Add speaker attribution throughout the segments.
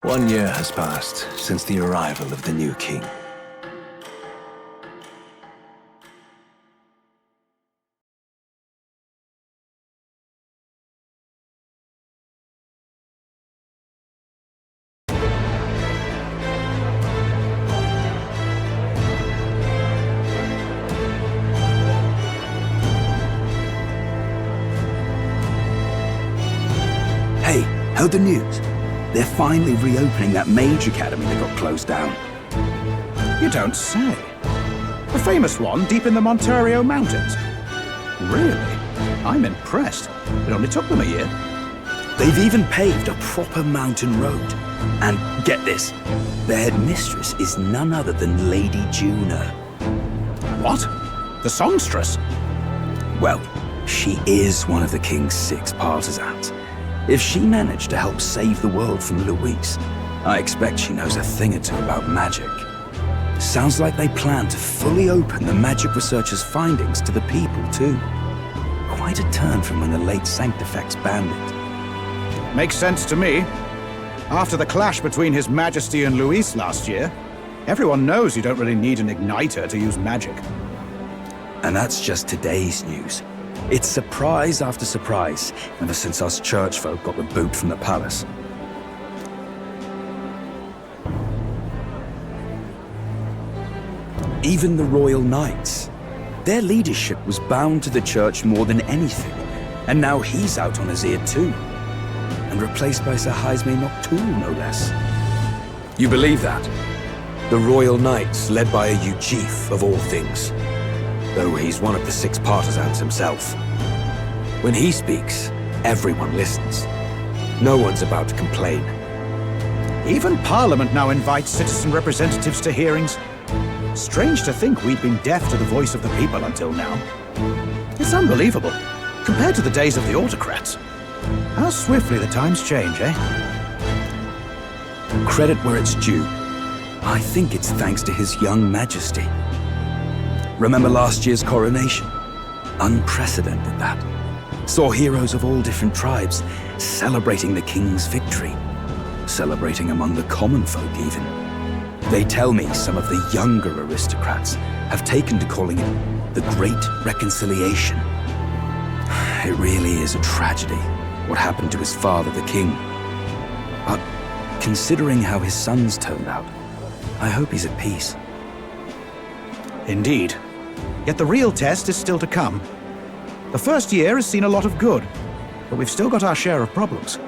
Speaker 1: 1 year has passed since the arrival of the new king.
Speaker 2: Hey, heard the news? They're finally reopening that mage academy that got closed down.
Speaker 3: You don't say. The famous one deep in the Montario Mountains. Really? I'm impressed. It only took them a year.
Speaker 2: They've even paved a proper mountain road. And get this, their headmistress is none other than Lady Juna.
Speaker 3: What? The songstress?
Speaker 2: Well, she is one of the king's 6 partisans. If she managed to help save the world from Luis, I expect she knows a thing or two about magic. Sounds like they plan to fully open the magic researchers' findings to the people, too. Quite a turn from when the late Sanctifex banned it.
Speaker 3: Makes sense to me. After the clash between His Majesty and Luis last year, everyone knows you don't really need an igniter to use magic.
Speaker 2: And that's just today's news. It's surprise after surprise, ever since us church folk got the boot from the palace. Even the royal knights. Their leadership was bound to the church more than anything, and now he's out on his ear too. And replaced by Sir Jaime Noctul, no less.
Speaker 1: You believe that? The Royal Knights, led by a Ujif of all things. Though he's one of the 6 partisans himself. When he speaks, everyone listens. No one's about to complain.
Speaker 3: Even Parliament now invites citizen representatives to hearings. Strange to think we'd been deaf to the voice of the people until now. It's unbelievable, compared to the days of the autocrats. How swiftly the times change, eh?
Speaker 2: Credit where it's due. I think it's thanks to His young Majesty. Remember last year's coronation? Unprecedented, that. Saw heroes of all different tribes celebrating the king's victory. Celebrating among the common folk, even. They tell me some of the younger aristocrats have taken to calling it the Great Reconciliation. It really is a tragedy, what happened to his father, the king. But considering how his sons turned out, I hope he's at peace.
Speaker 3: Indeed. Yet the real test is still to come. The first year has seen a lot of good, but we've still got our share of problems.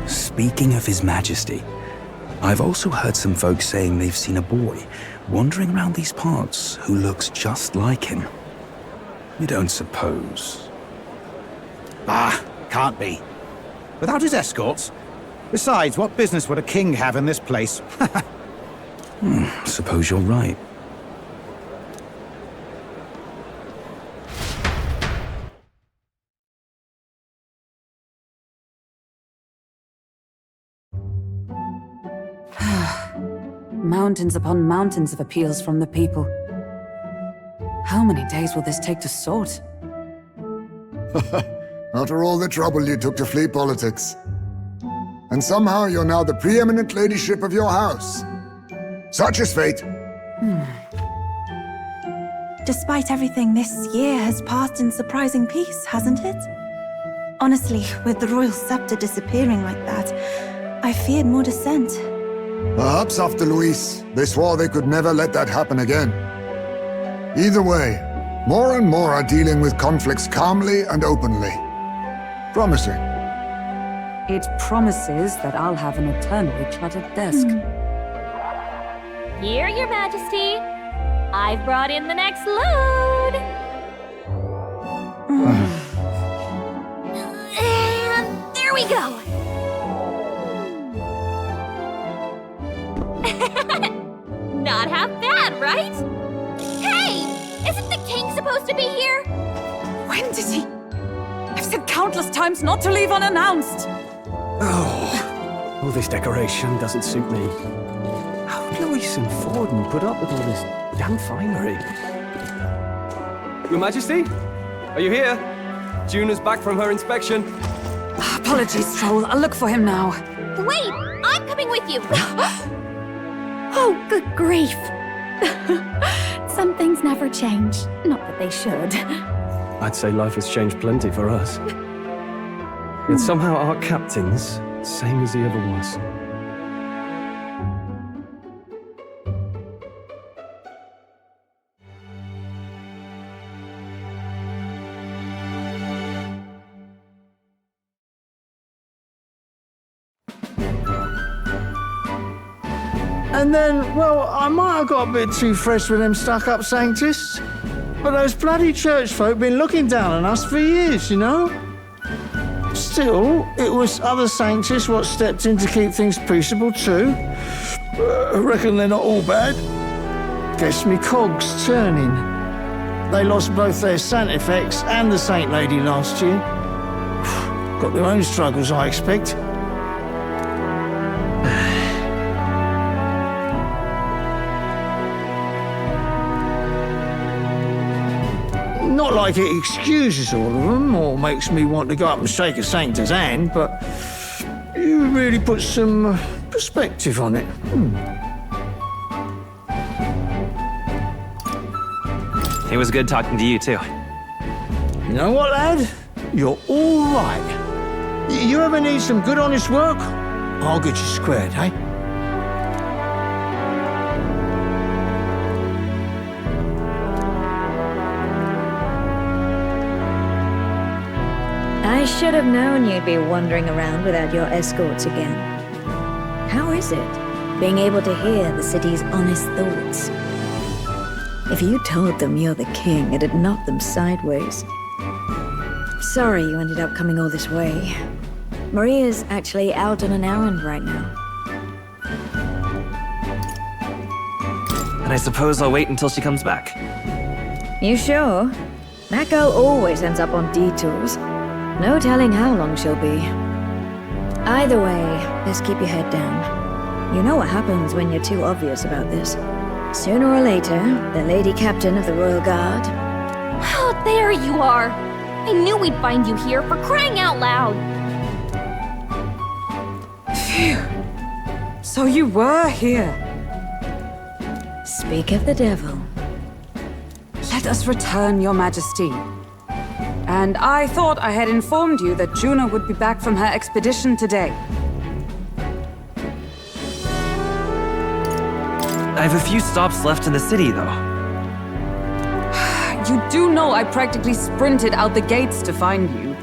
Speaker 2: Speaking of His Majesty, I've also heard some folks saying they've seen a boy wandering around these parts who looks just like him. You don't suppose?
Speaker 3: Ah, can't be. Without his escorts? Besides, what business would a king have in this place?
Speaker 2: Suppose you're right.
Speaker 4: Mountains upon mountains of appeals from the people. How many days will this take to sort?
Speaker 5: After all the trouble you took to flee politics. And somehow you're now the preeminent ladyship of your house. Such is fate.
Speaker 6: Despite everything, this year has passed in surprising peace, hasn't it? Honestly, with the royal scepter disappearing like that, I feared more dissent.
Speaker 5: Perhaps after Luis, they swore they could never let that happen again. Either way, more and more are dealing with conflicts calmly and openly. Promising.
Speaker 4: It promises that I'll have an eternally cluttered desk.
Speaker 7: Here, Your Majesty. I've brought in the next load. And there we go. Not half bad, right? Hey! Isn't the king supposed to be here?
Speaker 4: When did he? I've said countless times not to leave unannounced.
Speaker 1: Oh, all this decoration doesn't suit me. How would Luis and Forden put up with all this damn finery?
Speaker 8: Your Majesty? Are you here? Juna's back from her inspection.
Speaker 4: Apologies, Troll. I'll look for him now.
Speaker 7: Wait! I'm coming with you! Oh, good grief! Some things never change. Not that they should.
Speaker 8: I'd say life has changed plenty for us. Yet somehow our captain's same as he ever was.
Speaker 9: And then, well, I might have got a bit too fresh with them stuck-up sanctists, but those bloody church folk been looking down on us for years, you know? Still, it was other sanctists what stepped in to keep things peaceable too. I reckon they're not all bad. Guess me cogs turning. They lost both their Santifex and the Saint Lady last year. Got their own struggles, I expect. Not like it excuses all of them or makes me want to go up and shake a sanctor's hand, but you really put some perspective on it.
Speaker 10: It was good talking to you, too.
Speaker 9: You know what, lad? You're all right. You ever need some good, honest work? I'll get you squared, eh?
Speaker 11: I should have known you'd be wandering around without your escorts again. How is it, being able to hear the city's honest thoughts? If you told them you're the king, it'd knock them sideways. Sorry you ended up coming all this way. Maria's actually out on an errand right now.
Speaker 10: And I suppose I'll wait until she comes back.
Speaker 11: You sure? That girl always ends up on detours. No telling how long she'll be. Either way, best keep your head down. You know what happens when you're too obvious about this. Sooner or later, the Lady Captain of the Royal Guard...
Speaker 7: Oh, there you are! I knew we'd find you here, for crying out loud!
Speaker 4: Phew. So you were here.
Speaker 11: Speak of the devil.
Speaker 4: Let us return, Your Majesty. And I thought I had informed you that Juna would be back from her expedition today.
Speaker 10: I have a few stops left in the city, though.
Speaker 4: You do know I practically sprinted out the gates to find you.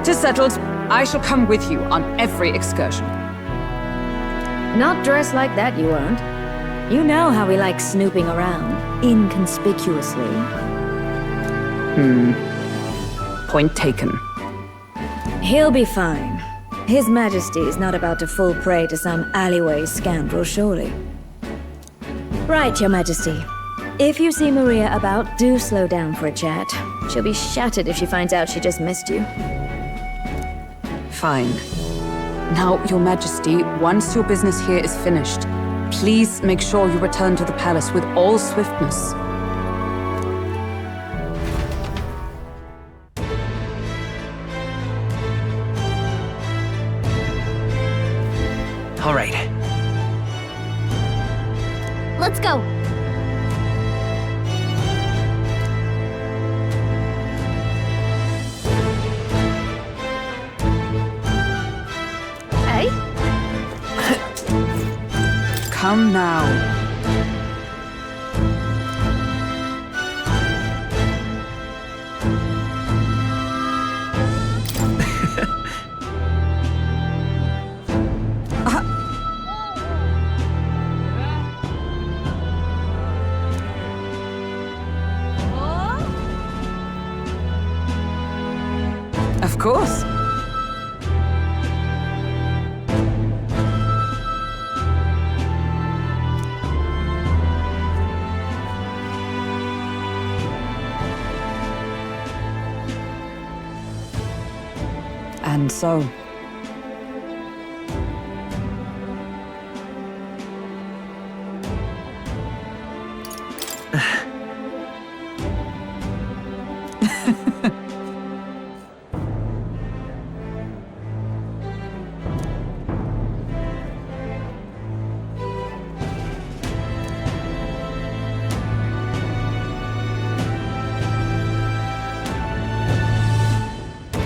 Speaker 4: 'Tis settled. I shall come with you on every excursion.
Speaker 11: Not dressed like that, you won't. You know how we like snooping around, inconspicuously.
Speaker 4: Point taken.
Speaker 11: He'll be fine. His Majesty is not about to fall prey to some alleyway scoundrel, surely. Right, Your Majesty. If you see Maria about, do slow down for a chat. She'll be shattered if she finds out she just missed you.
Speaker 4: Fine. Now, Your Majesty, once your business here is finished, please make sure you return to the palace with all swiftness.
Speaker 10: All right.
Speaker 7: Let's go! Hey?
Speaker 4: Come now. Of course. And so...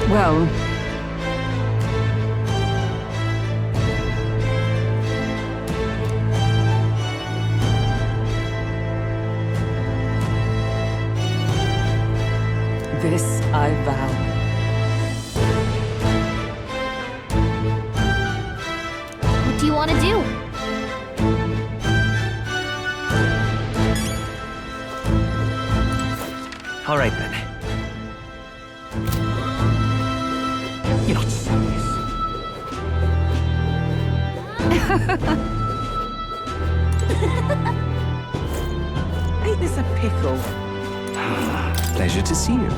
Speaker 4: Well... This I vow.
Speaker 7: What do you want to do?
Speaker 10: All right then. You're not serious.
Speaker 12: Ain't this a pickle?
Speaker 2: Pleasure to see you.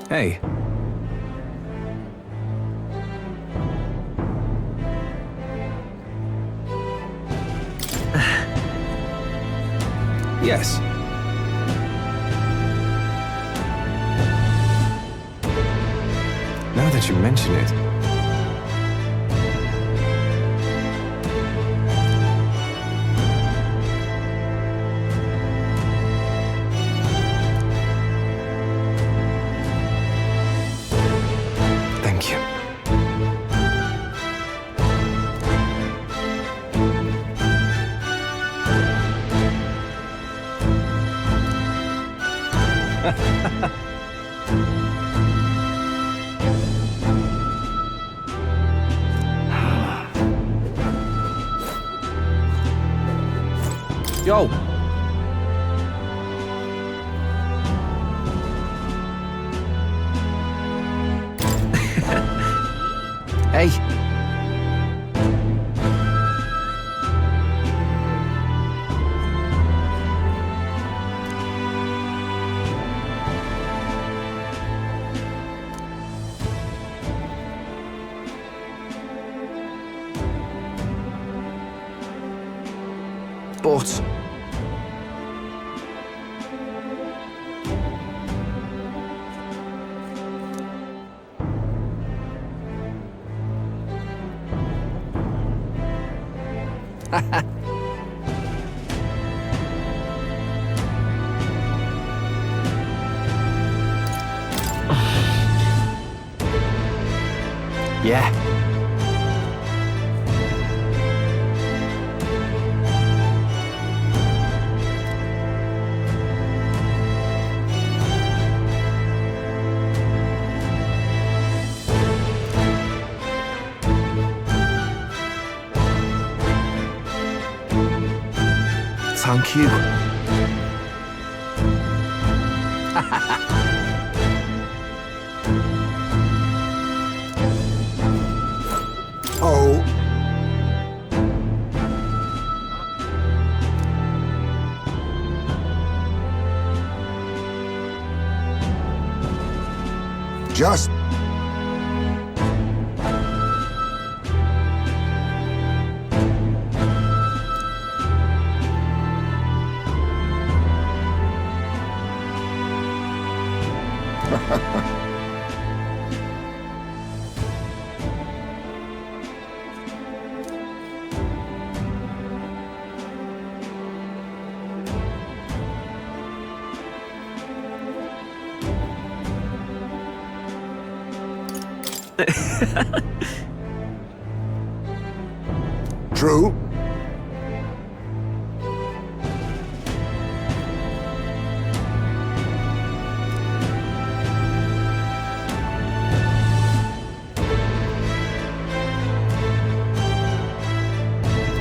Speaker 2: Hey. Yes.
Speaker 8: Now that you mention it. Thank you.
Speaker 2: Yo! Hey! But... yeah. Thank you.
Speaker 5: Oh. Just... True.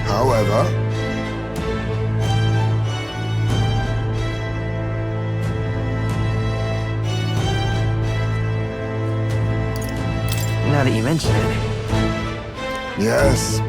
Speaker 5: However...
Speaker 10: Now that you mention it.
Speaker 5: Yes.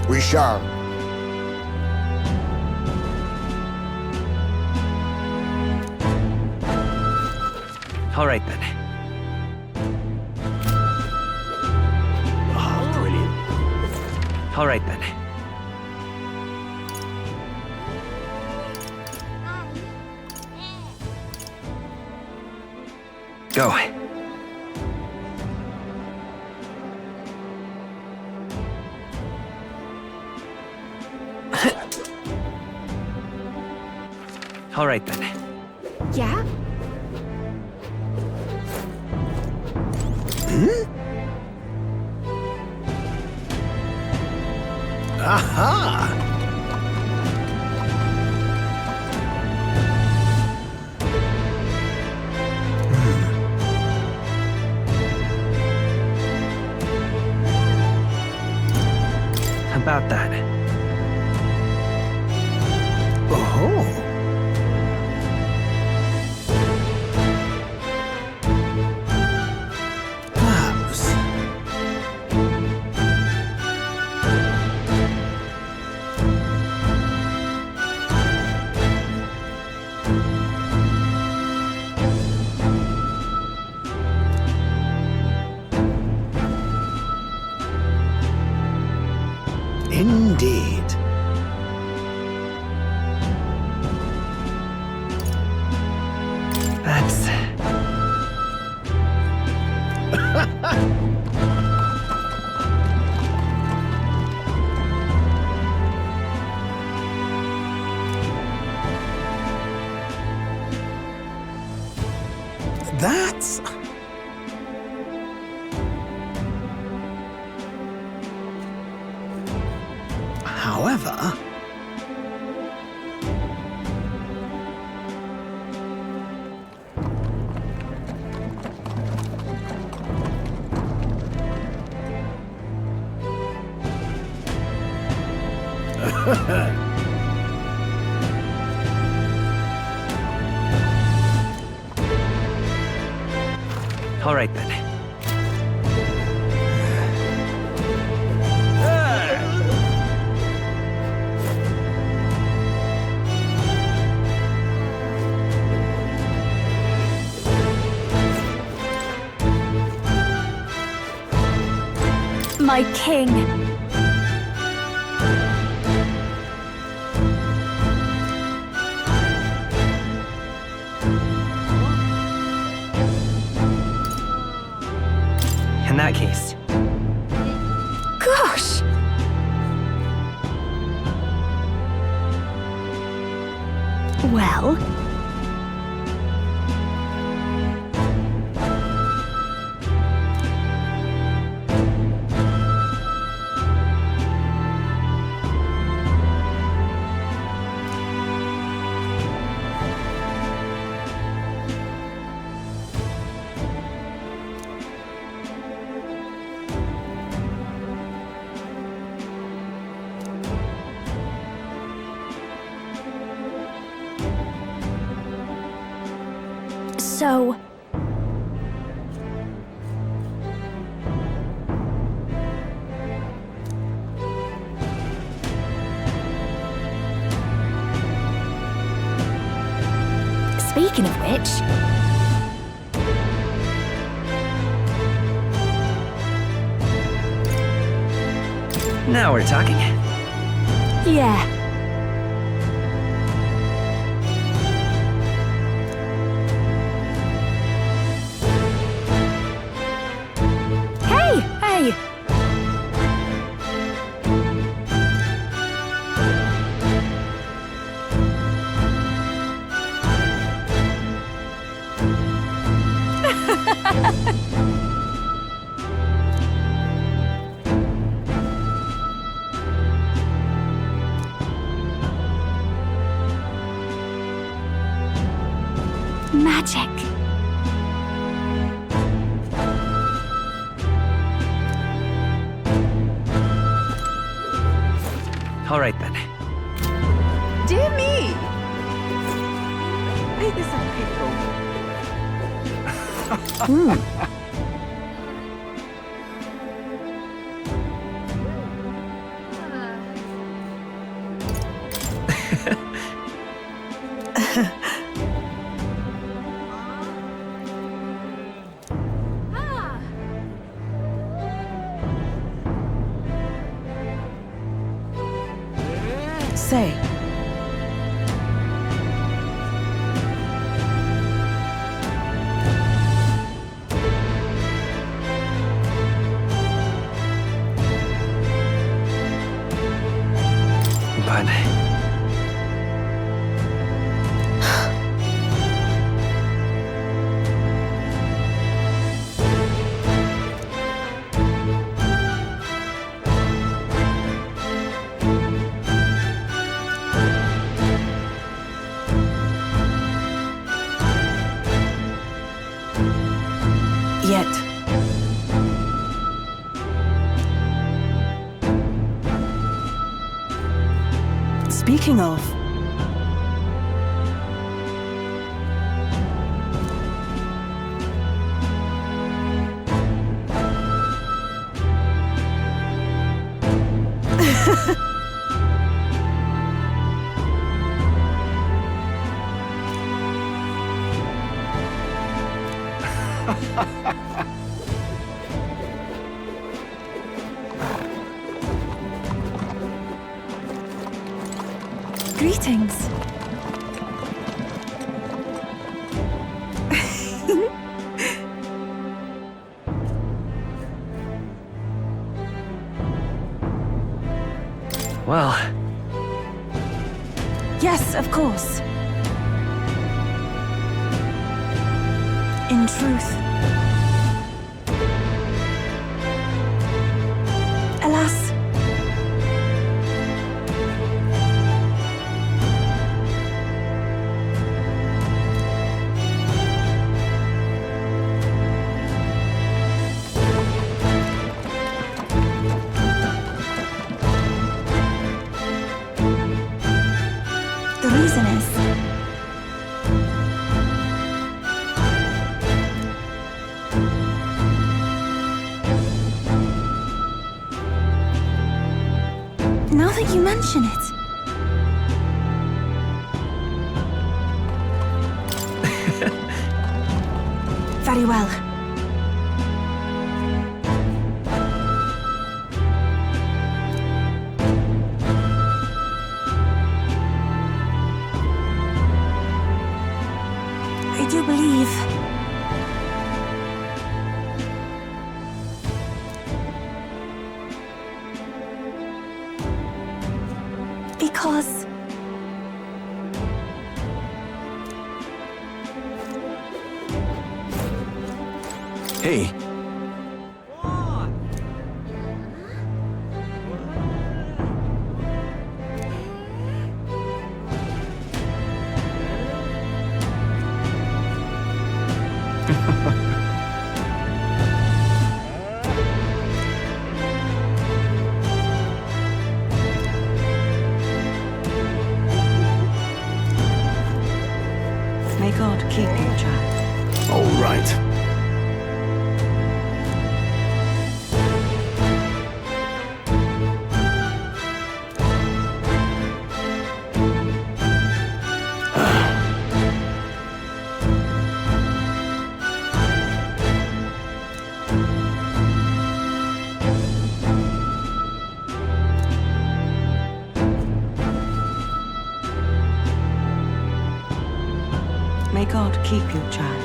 Speaker 5: We shall.
Speaker 10: All right then.
Speaker 3: Ah, brilliant.
Speaker 10: All right then. Go. All right then.
Speaker 7: Yeah?
Speaker 3: Aha!
Speaker 10: About that.
Speaker 3: Oh. Perhaps. Indeed.
Speaker 10: That's...
Speaker 3: That's... However...
Speaker 10: All right then.
Speaker 7: My king.
Speaker 10: In that case,
Speaker 7: Gosh! Well, so... Speaking of which...
Speaker 10: now we're talking.
Speaker 7: Yeah. Hey! Hey! Magic.
Speaker 10: All right then.
Speaker 12: Dear me! Ain't this a pickle? say?
Speaker 10: But...
Speaker 12: Yet. Speaking of...
Speaker 6: Greetings.
Speaker 10: well...
Speaker 6: Yes, of course. In truth. Alas. The reason is... Now that you mention it... Very well. I do believe... Because...
Speaker 1: Hey.
Speaker 12: May God keep you, child.
Speaker 1: All right.
Speaker 12: May God keep you, child.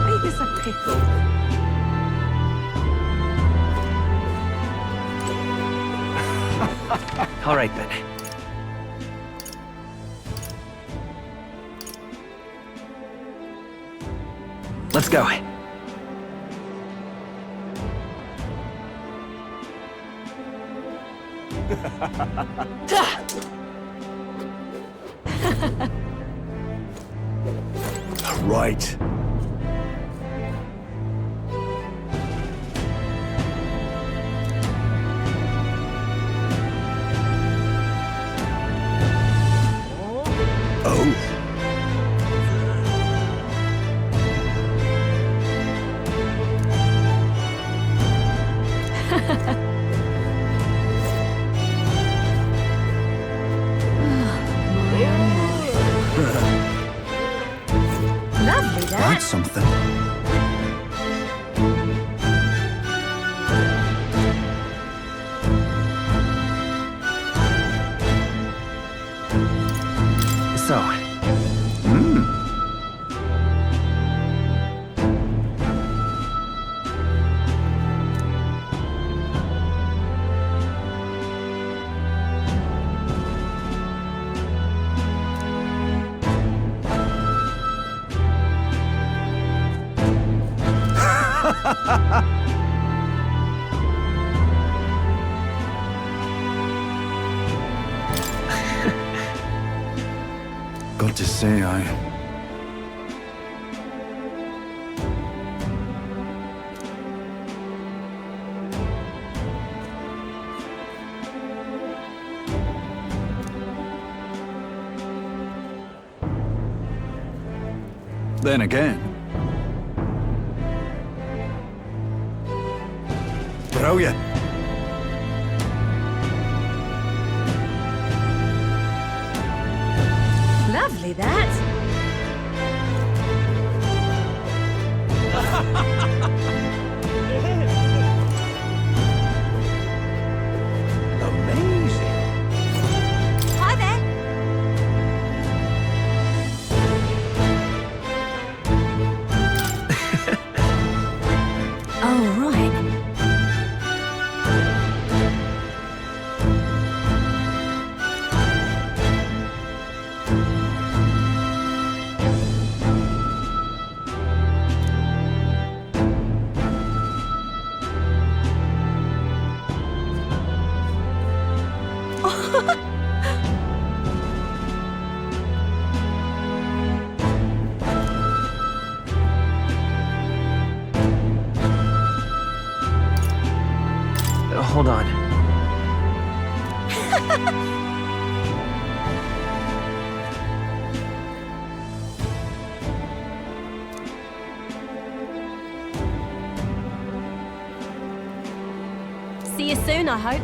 Speaker 12: Make this a pickle.
Speaker 10: All right, then. Let's go.
Speaker 1: Right. Oh.
Speaker 11: Lovely
Speaker 2: That's something.
Speaker 10: So,
Speaker 2: Got to say, Then again... Brilliant.
Speaker 11: Lovely, that.
Speaker 3: Amazing.
Speaker 7: Hi there.
Speaker 11: Oh, right.
Speaker 10: hold on.
Speaker 7: See you soon, I hope.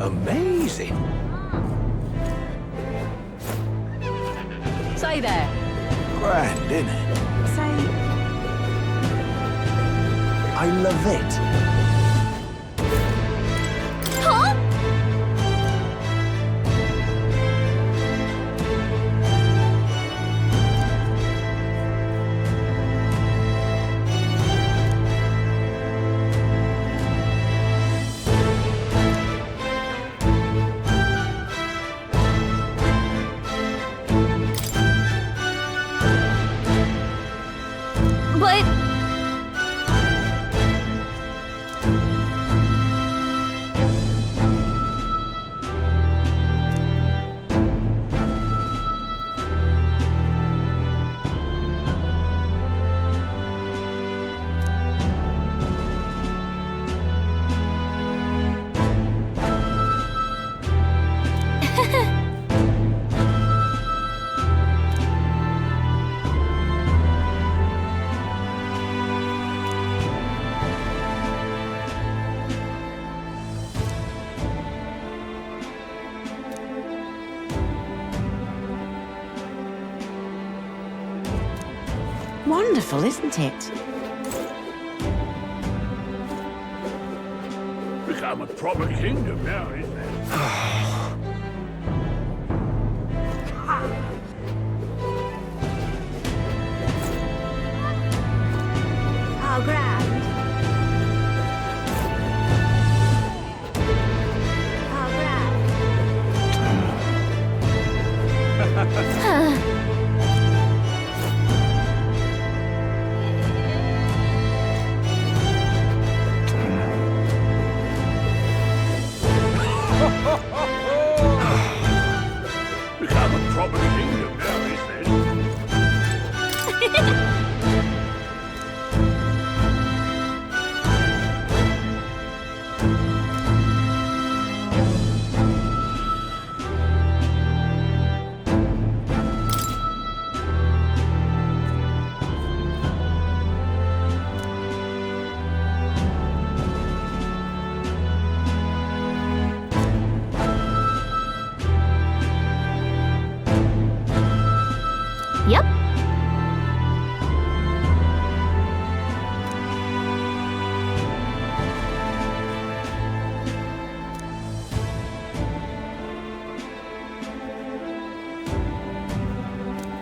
Speaker 3: Amazing.
Speaker 12: Say there.
Speaker 3: Grand, innit?
Speaker 12: Say.
Speaker 3: I love it.
Speaker 7: Huh? But...
Speaker 12: Wonderful, isn't it?
Speaker 13: Become a proper kingdom now, isn't it?
Speaker 7: How grand. How grand.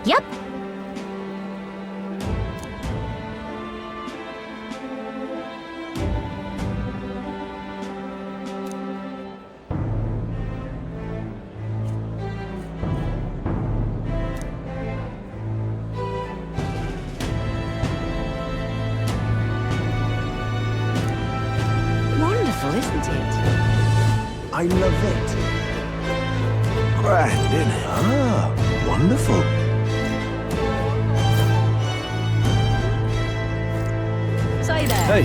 Speaker 7: Yep.
Speaker 12: Wonderful, isn't it?
Speaker 3: I love it. Grand, isn't it? Ah, wonderful.
Speaker 12: Say there.
Speaker 8: Hey,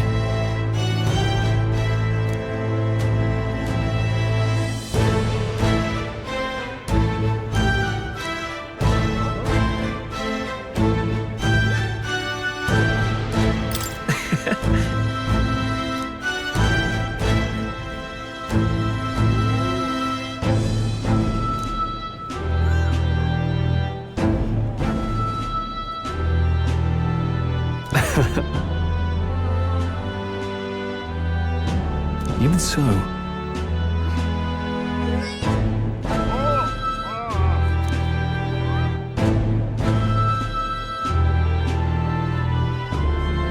Speaker 8: even so.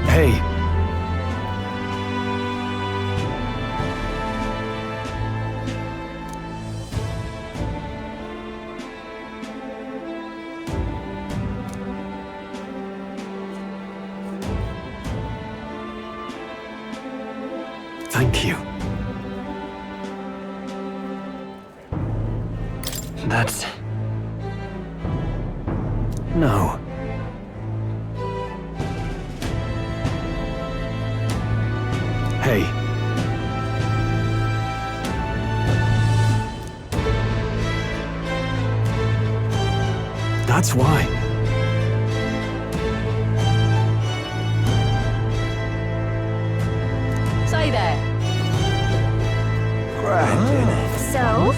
Speaker 8: Hey. Thank you. That's... No. Hey. That's why.
Speaker 12: Say there.
Speaker 3: Grand, isn't it?
Speaker 7: So,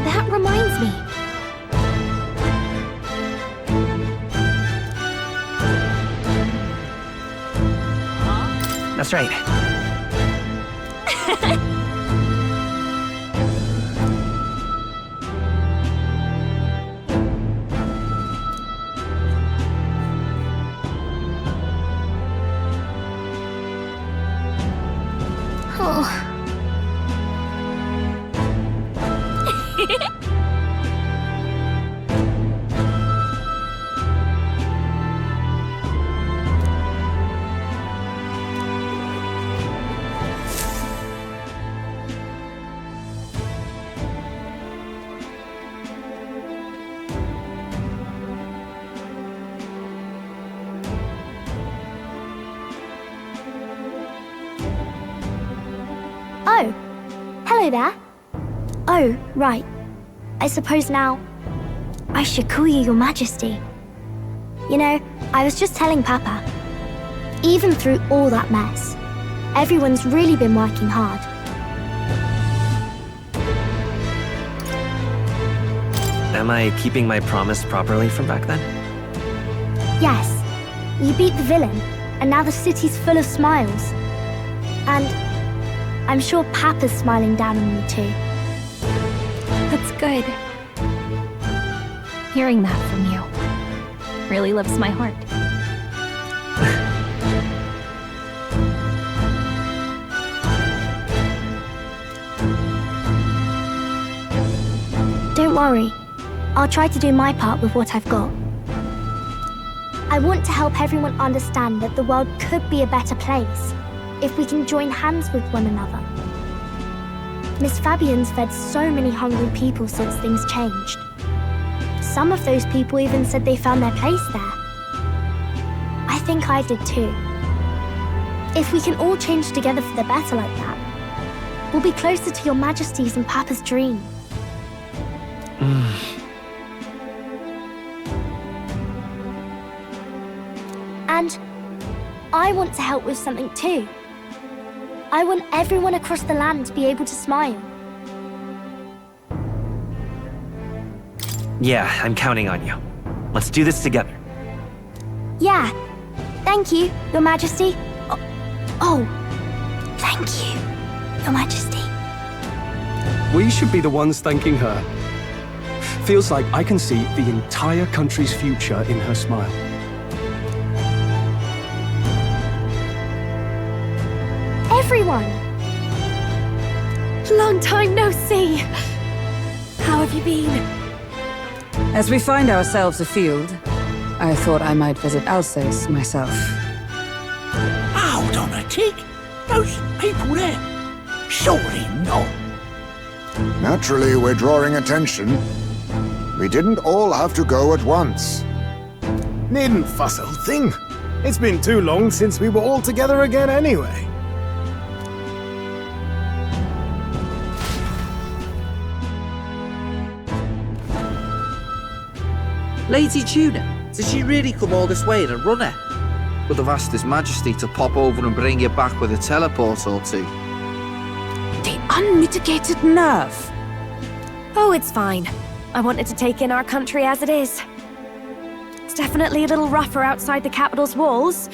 Speaker 7: that reminds me.
Speaker 10: That's right.
Speaker 7: Oh. Oh, hello there. Oh, right. I suppose now I should call you Your Majesty. You know, I was just telling Papa, even through all that mess, everyone's really been working hard.
Speaker 10: Am I keeping my promise properly from back then?
Speaker 7: Yes, you beat the villain, and now the city's full of smiles. And I'm sure Papa's smiling down on you too.
Speaker 14: That's good. Hearing that from you really lifts my heart.
Speaker 7: Don't worry. I'll try to do my part with what I've got. I want to help everyone understand that the world could be a better place if we can join hands with one another. Miss Fabian's fed so many hungry people since things changed. Some of those people even said they found their place there. I think I did too. If we can all change together for the better like that, we'll be closer to Your Majesty's and Papa's dream. And I want to help with something too. I want everyone across the land to be able to smile.
Speaker 10: Yeah, I'm counting on you. Let's do this together.
Speaker 7: Yeah. Thank you, Your Majesty. Oh, thank you, Your Majesty.
Speaker 8: We should be the ones thanking her. feels like I can see the entire country's future in her smile.
Speaker 15: Everyone! Long time no see! How have you been?
Speaker 4: As we find ourselves afield, I thought I might visit Alsace myself.
Speaker 13: Hold on a tick. Those people there. Surely not.
Speaker 5: Naturally, we're drawing attention. We didn't all have to go at once.
Speaker 16: Needn't fuss, old thing. It's been too long since we were all together again anyway.
Speaker 17: Lady Tuna, did she really come all this way in a runner? Would have asked His Majesty to pop over and bring you back with a teleport or two.
Speaker 4: The unmitigated nerve!
Speaker 15: Oh, it's fine. I wanted to take in our country as it is. It's definitely a little rougher outside the capital's walls.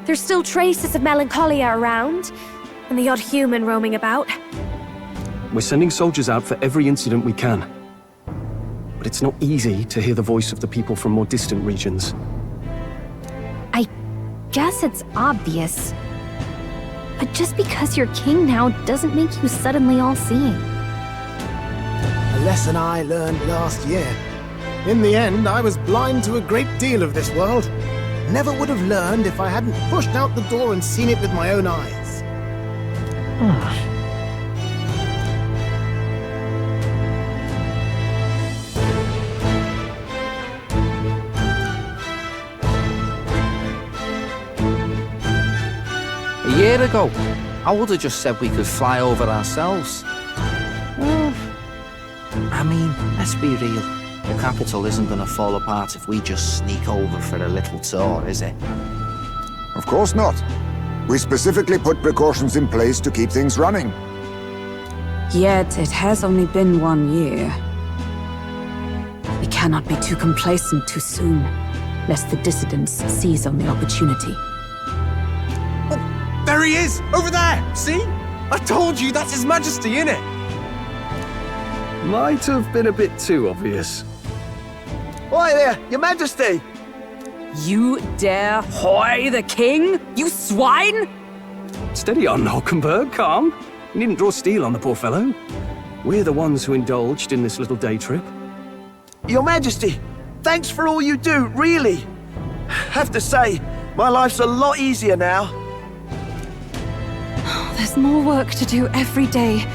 Speaker 15: There's still traces of melancholia around, and the odd human roaming about.
Speaker 8: We're sending soldiers out for every incident we can. But it's not easy to hear the voice of the people from more distant regions.
Speaker 14: I guess it's obvious. But just because you're king now doesn't make you suddenly all-seeing.
Speaker 16: A lesson I learned last year. In the end, I was blind to a great deal of this world. Never would have learned if I hadn't pushed out the door and seen it with my own eyes.
Speaker 17: A year ago, I would have just said we could fly over ourselves. I mean, let's be real. The capital isn't going to fall apart if we just sneak over for a little tour, is it?
Speaker 5: Of course not. We specifically put precautions in place to keep things running.
Speaker 4: Yet it has only been 1 year. We cannot be too complacent too soon, lest the dissidents seize on the opportunity.
Speaker 16: There he is! Over there! See? I told you that's His Majesty, innit?
Speaker 8: Might have been a bit too obvious.
Speaker 16: Oi there, Your Majesty!
Speaker 4: You dare hoy the king? You swine!
Speaker 8: Steady on, Hockenberg, calm. You needn't draw steel on the poor fellow. We're the ones who indulged in this little day trip.
Speaker 16: Your Majesty, thanks for all you do, really. Have to say, my life's a lot easier now.
Speaker 4: There's more work to do every day.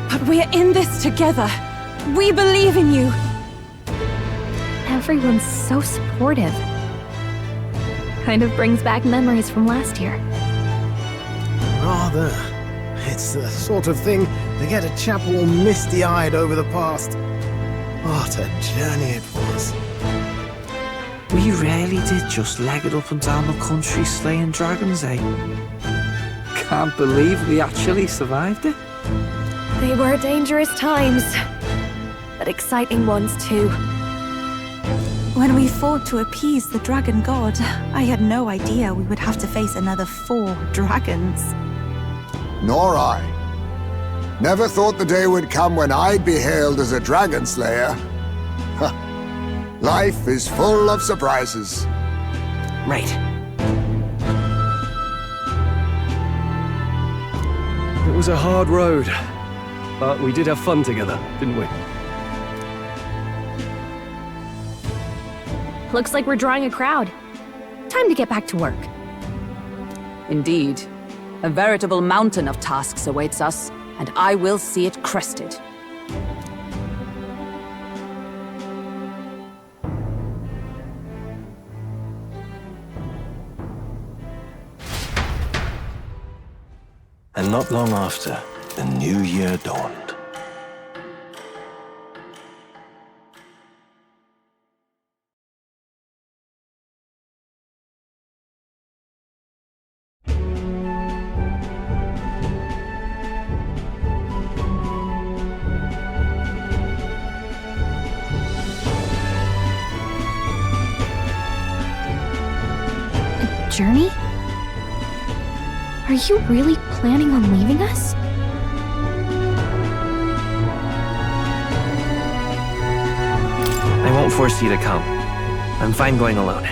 Speaker 4: But we're in this together. We believe in you.
Speaker 14: Everyone's so supportive. Kind of brings back memories from last year.
Speaker 16: Rather. It's the sort of thing to get a chap all misty-eyed over the past. What a journey it was.
Speaker 17: We really did just leg it up and down the country slaying dragons, eh? Can't believe we actually survived it.
Speaker 15: They were dangerous times, but exciting ones too.
Speaker 6: When we fought to appease the dragon god, I had no idea we would have to face another 4 dragons.
Speaker 5: Nor I. Never thought the day would come when I'd be hailed as a dragon slayer. Life is full of surprises.
Speaker 17: Right.
Speaker 8: It was a hard road, but we did have fun together, didn't we?
Speaker 14: Looks like we're drawing a crowd. Time to get back to work.
Speaker 4: Indeed. A veritable mountain of tasks awaits us, and I will see it crested.
Speaker 18: And not long after, the new year dawned.
Speaker 14: Journey? Are you really planning on leaving us?
Speaker 10: I won't force you to come. I'm fine going alone.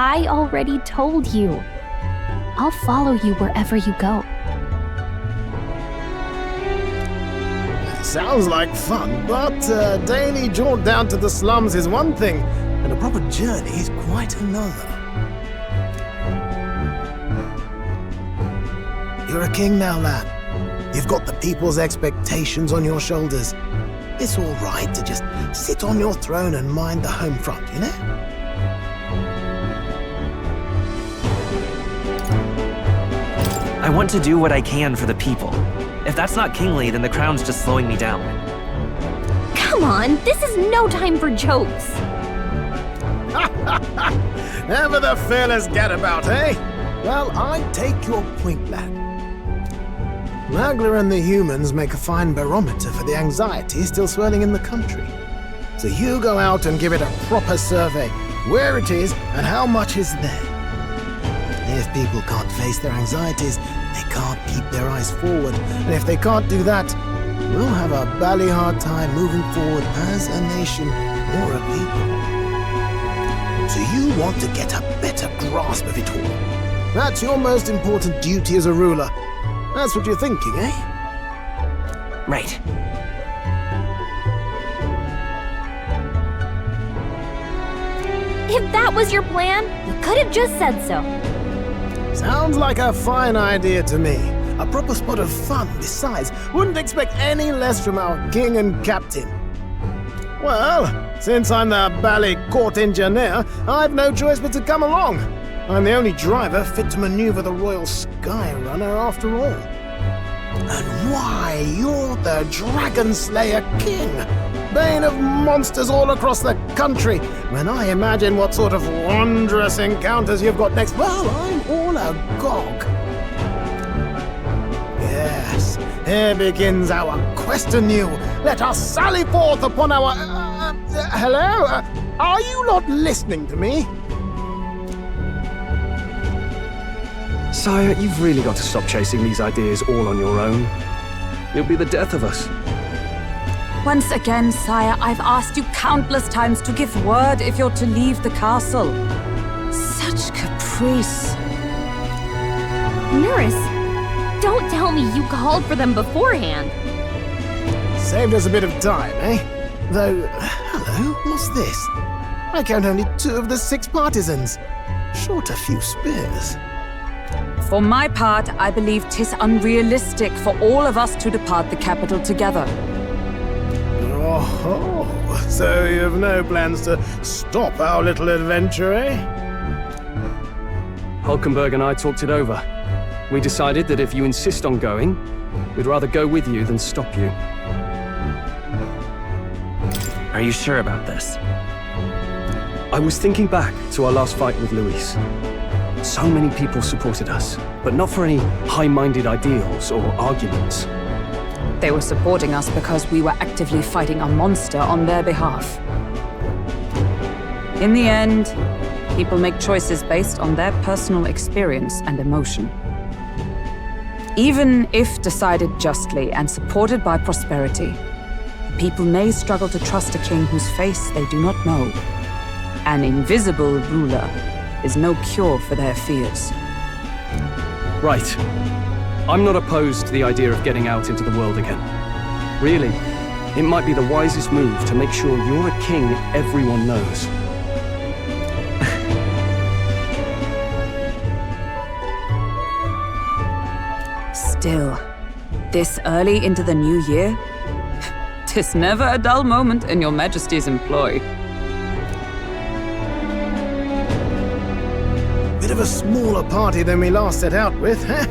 Speaker 14: I already told you. I'll follow you wherever you go.
Speaker 16: Sounds like fun, but a daily jaunt down to the slums is one thing, and a proper journey is quite another. You're a king now, lad. You've got the people's expectations on your shoulders. It's all right to just sit on your throne and mind the home front, you know?
Speaker 10: I want to do what I can for the people. If that's not kingly, then the crown's just slowing me down.
Speaker 14: Come on, this is no time for jokes.
Speaker 16: Ever the fearless gadabout, eh? Well, I take your point, lad. Magla and the humans make a fine barometer for the anxiety still swirling in the country. So you go out and give it a proper survey, where it is and how much is there. If people can't face their anxieties, they can't keep their eyes forward. And if they can't do that, we'll have a bally hard time moving forward as a nation or a people. So you want to get a better grasp of it all. That's your most important duty as a ruler. That's what you're thinking, eh?
Speaker 10: Right.
Speaker 15: If that was your plan, you could have just said so.
Speaker 16: Sounds like a fine idea to me. A proper spot of fun, besides. Wouldn't expect any less from our king and captain. Well, since I'm the bally court engineer, I've no choice but to come along. I'm the only driver fit to maneuver the Royal Skyrunner after all. And why, you're the Dragon Slayer King, bane of monsters all across the country. When I imagine what sort of wondrous encounters you've got next, well, I'm all agog. Yes, here begins our quest anew. Let us sally forth upon our... hello? Are you not listening to me?
Speaker 8: Sire, you've really got to stop chasing these ideas all on your own. You'll be the death of us.
Speaker 4: Once again, sire, I've asked you countless times to give word if you're to leave the castle. Such caprice.
Speaker 14: Nurse, don't tell me you called for them beforehand.
Speaker 16: Saved us a bit of time, eh? Though, hello, what's this? I count only 2 of the 6 partisans. Short a few spears.
Speaker 4: For my part, I believe 'tis unrealistic for all of us to depart the capital together.
Speaker 16: Oh, so you have no plans to stop our little adventure, eh?
Speaker 8: Hulkenberg and I talked it over. We decided that if you insist on going, we'd rather go with you than stop you.
Speaker 10: Are you sure about this?
Speaker 8: I was thinking back to our last fight with Luis. So many people supported us, but not for any high-minded ideals or arguments.
Speaker 4: They were supporting us because we were actively fighting a monster on their behalf. In the end, people make choices based on their personal experience and emotion. Even if decided justly and supported by prosperity, the people may struggle to trust a king whose face they do not know. An invisible ruler is no cure for their fears.
Speaker 8: Right. I'm not opposed to the idea of getting out into the world again. Really, it might be the wisest move to make sure you're a king everyone knows.
Speaker 4: Still, this early into the new year? 'Tis never a dull moment in your Majesty's employ.
Speaker 16: Bit of a smaller party than we last set out with, huh?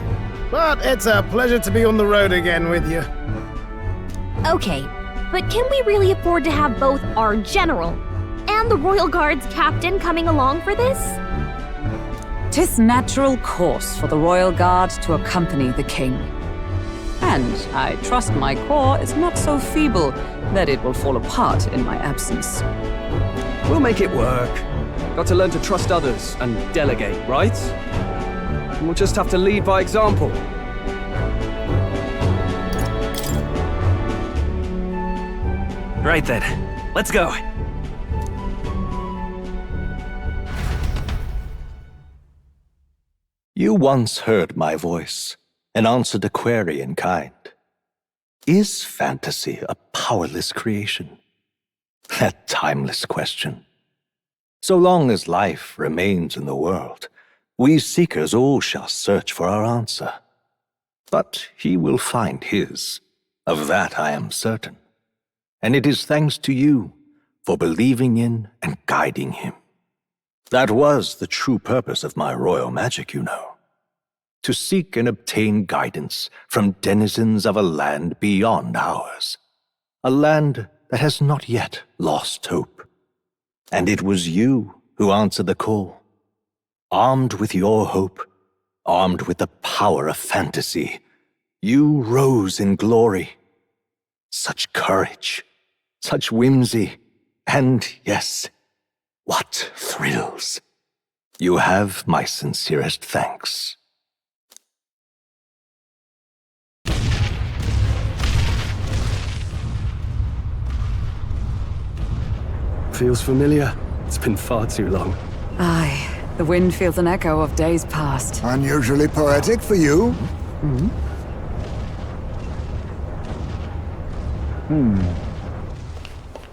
Speaker 16: But it's a pleasure to be on the road again with you.
Speaker 15: Okay, but can we really afford to have both our general and the Royal Guard's captain coming along for this?
Speaker 4: 'Tis natural course for the Royal Guard to accompany the king. And I trust my corps is not so feeble that it will fall apart in my absence.
Speaker 8: We'll make it work. Got to learn to trust others and delegate, right? And we'll just have to lead by example.
Speaker 10: Right then, let's go.
Speaker 18: You once heard my voice and answered a query in kind. Is fantasy a powerless creation? That timeless question. So long as life remains in the world, we seekers all shall search for our answer. But he will find his. Of that I am certain. And it is thanks to you for believing in and guiding him. That was the true purpose of my royal magic, you know. To seek and obtain guidance from denizens of a land beyond ours. A land that has not yet lost hope. And it was you who answered the call. Armed with your hope, armed with the power of fantasy, you rose in glory. Such courage, such whimsy, and yes, what thrills. You have my sincerest thanks.
Speaker 8: Feels familiar. It's been far too long.
Speaker 4: Aye, the wind feels an echo of days past.
Speaker 5: Unusually poetic for you.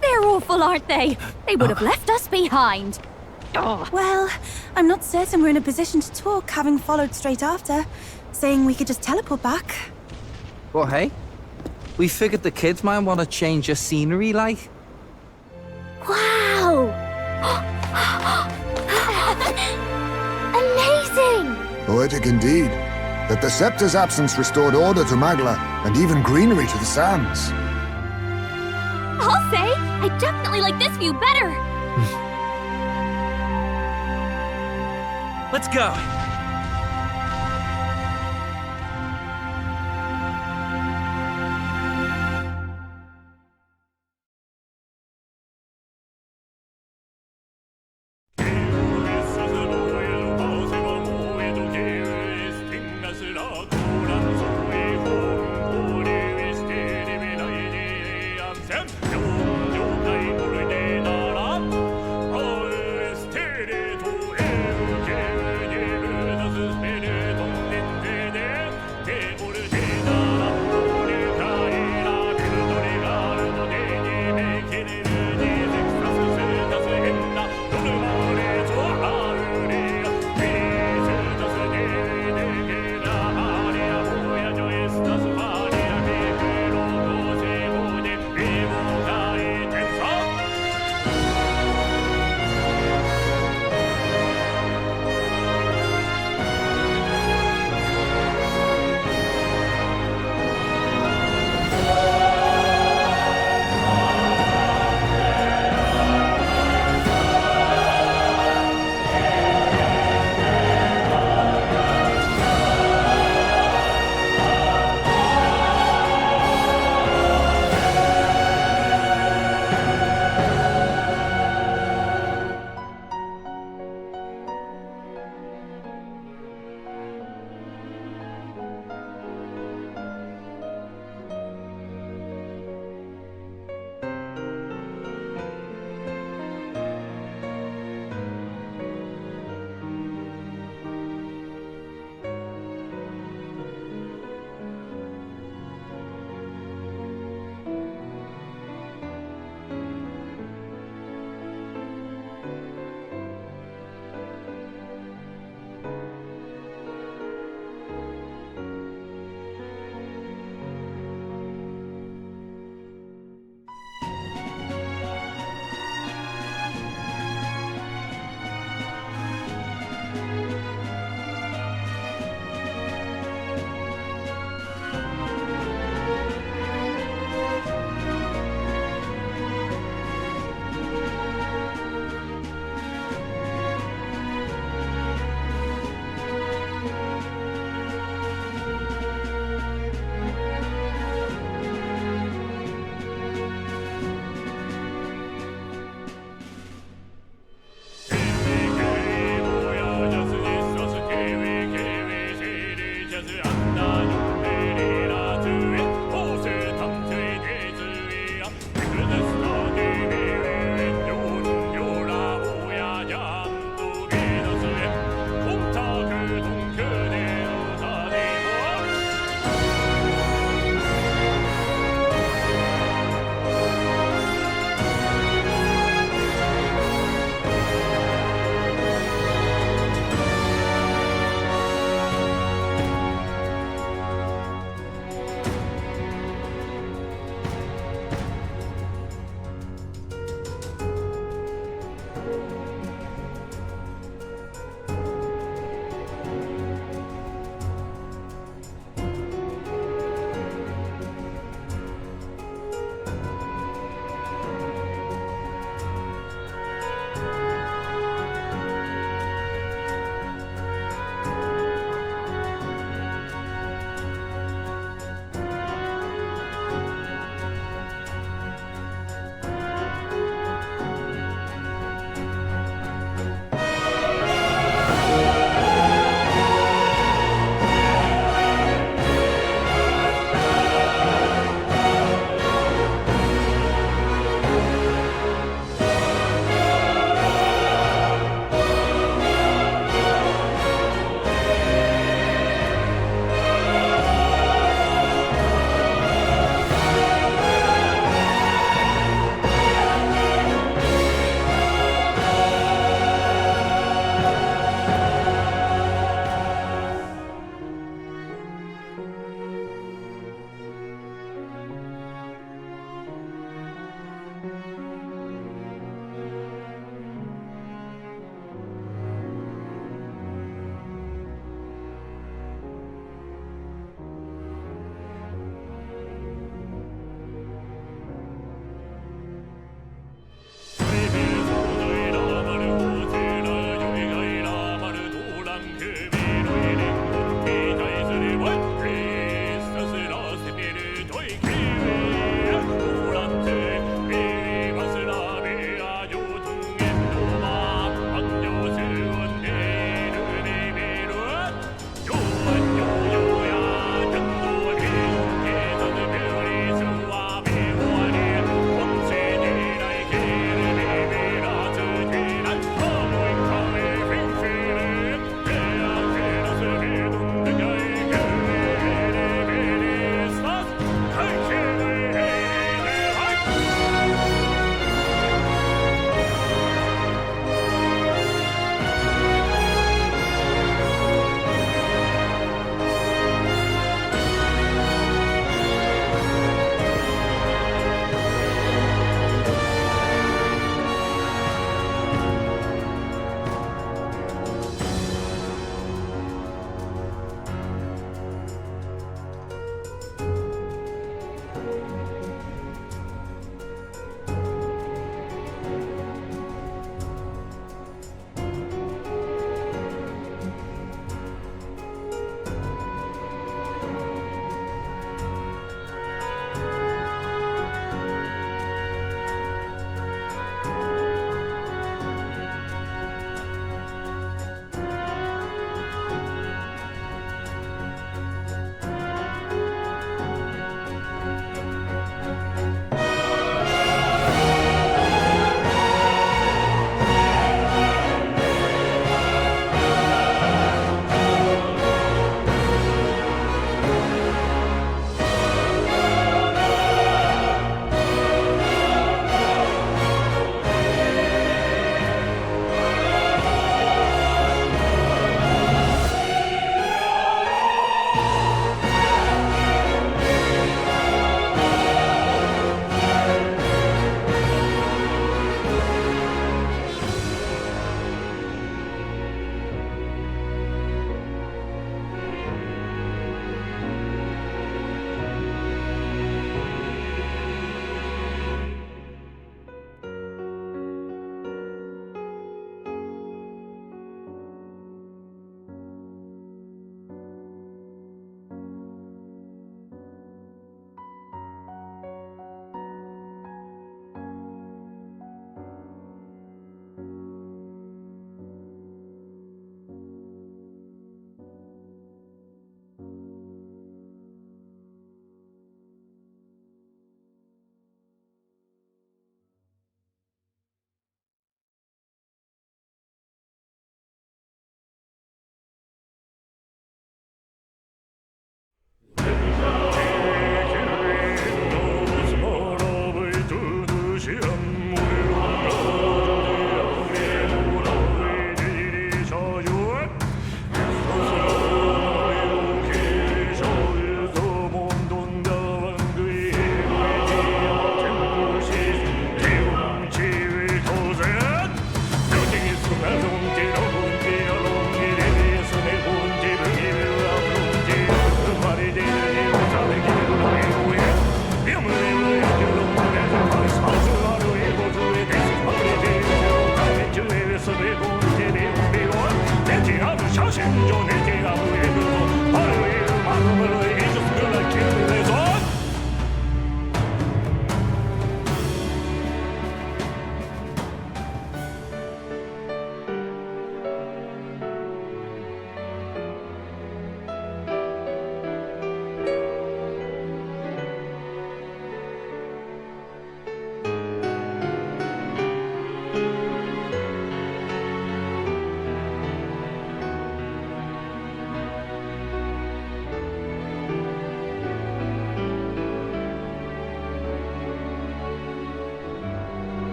Speaker 15: They're awful, aren't they? They would have left us behind. Oh.
Speaker 6: Well, I'm not certain we're in a position to talk, having followed straight after, saying we could just teleport back.
Speaker 17: Well, hey, we figured the kids might want to change your scenery, like.
Speaker 15: Wow! Amazing!
Speaker 5: Poetic indeed. That the scepter's absence restored order to Magla, and even greenery to the sands.
Speaker 15: I'll say, I definitely like this view better.
Speaker 10: Let's go.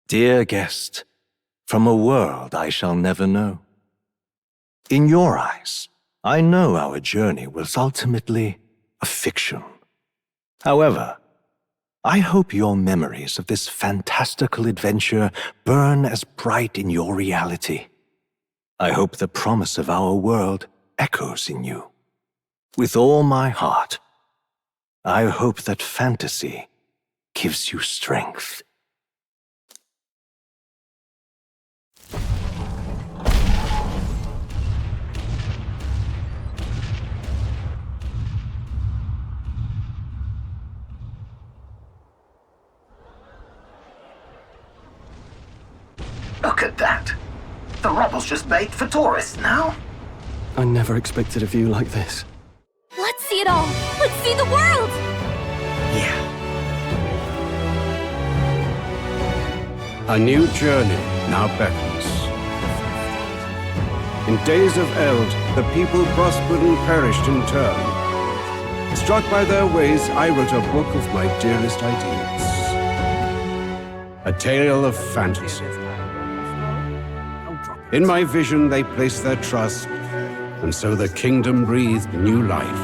Speaker 18: Dear guest, from a world I shall never know. In your eyes, I know our journey was ultimately a fiction. However, I hope your memories of this fantastical adventure burn as bright in your reality. I hope the promise of our world echoes in you. With all my heart, I hope that fantasy gives you strength.
Speaker 3: Look at that. The rubble's just bait for tourists now.
Speaker 8: I never expected a view like this.
Speaker 15: Let's see it all! Let's see the world!
Speaker 19: A new journey now beckons. In days of eld, the people prospered and perished in turn. Struck by their ways, I wrote a book of my dearest ideas. A tale of fantasy. In my vision, they placed their trust, and so the kingdom breathed new life.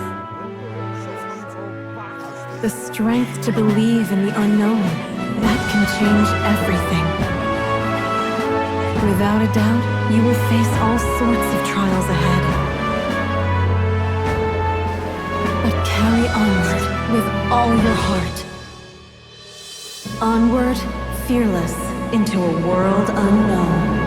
Speaker 6: The strength to believe in the unknown, that can change everything. Without a doubt, you will face all sorts of trials ahead. But carry onward with all your heart. Onward, fearless, into a world unknown.